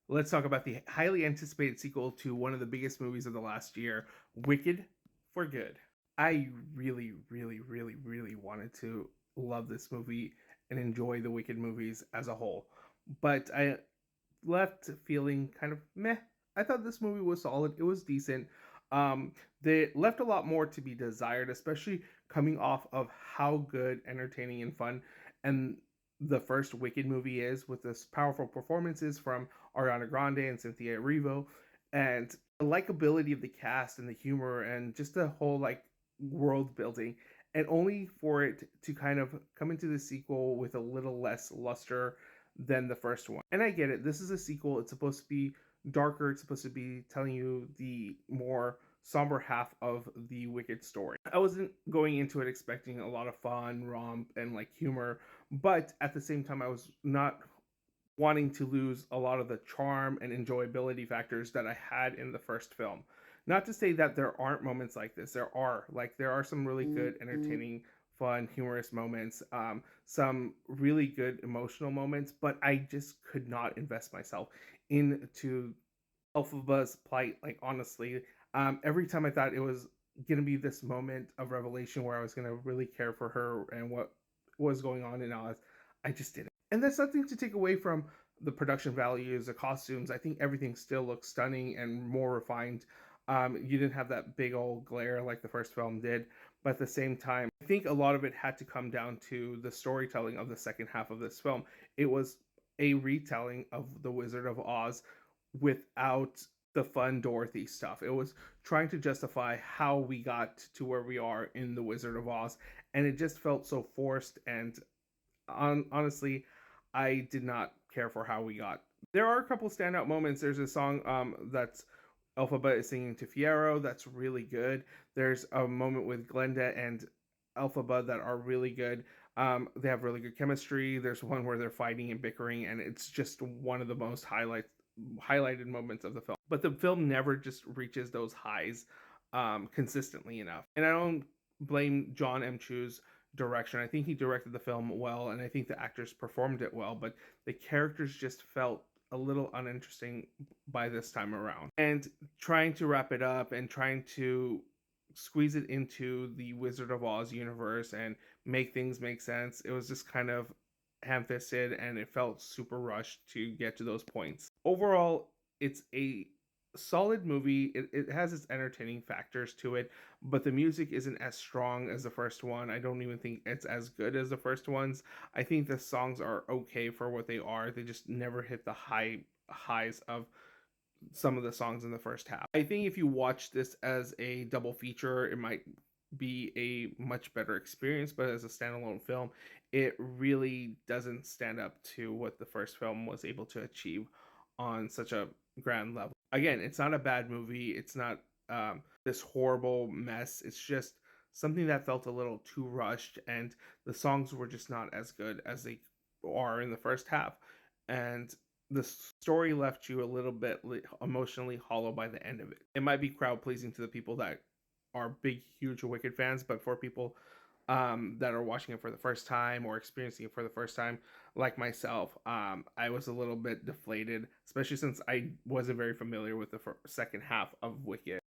Let's talk about the highly anticipated sequel to one of the biggest movies of the last year, Wicked for Good. I really, really, really, really wanted to love this movie and enjoy the Wicked movies as a whole. But I left feeling kind of meh. I thought this movie was solid. It was decent. They left a lot more to be desired, especially coming off of how good, entertaining, and fun and the first Wicked movie is, with this powerful performances from Ariana Grande and Cynthia Erivo, and the likability of the cast and the humor and just the whole like world building, and only for it to kind of come into the sequel with a little less luster than the first one. And I get it. This is a sequel. It's supposed to be darker. It's supposed to be telling you the more somber half of the Wicked story. I wasn't going into it expecting a lot of fun, romp, and like humor, but at the same time, I was not wanting to lose a lot of the charm and enjoyability factors that I had in the first film. Not to say that there aren't moments like this. There are some really good, entertaining, fun, humorous moments. Some really good emotional moments, but I just could not invest myself into Elphaba's plight. Like honestly, every time I thought it was gonna be this moment of revelation where I was gonna really care for her and what was going on in Oz, I just didn't. And that's nothing to take away from the production values, the costumes. I think everything still looks stunning and more refined. You didn't have that big old glare like the first film did, but at the same time, I think a lot of it had to come down to the storytelling of the second half of this film. It was a retelling of The Wizard of Oz without the fun Dorothy stuff. It was trying to justify how we got to where we are in The Wizard of Oz, and it just felt so forced. And honestly, I did not care for how we got. There are a couple standout moments. There's a song that's Elphaba is singing to Fiero that's really good. There's a moment with Glenda and Elphaba that are really good. They have really good chemistry. There's one where they're fighting and bickering, and it's just one of the most highlighted moments of the film. But the film never just reaches those highs consistently enough. And I don't blame John M. Chu's direction. I think he directed the film well, and I think the actors performed it well, but the characters just felt a little uninteresting by this time around. And trying to wrap it up and trying to squeeze it into the Wizard of Oz universe and make things make sense, it was just kind of ham fisted and it felt super rushed to get to those points. Overall, it's a solid movie. It has its entertaining factors to it, but the music isn't as strong as the first one. I don't even think it's as good as the first ones. I think the songs are okay for what they are. They just never hit the highs of some of the songs in the first half. I think if you watch this as a double feature, it might be a much better experience, but as a standalone film, it really doesn't stand up to what the first film was able to achieve on such a grand level. Again, it's not a bad movie. It's not this horrible mess. It's just something that felt a little too rushed, and the songs were just not as good as they are in the first half. And the story left you a little bit emotionally hollow by the end of it. It might be crowd pleasing to the people that are big, huge Wicked fans, but for people that are watching it for the first time or experiencing it for the first time, like myself, I was a little bit deflated, especially since I wasn't very familiar with the second half of Wicked.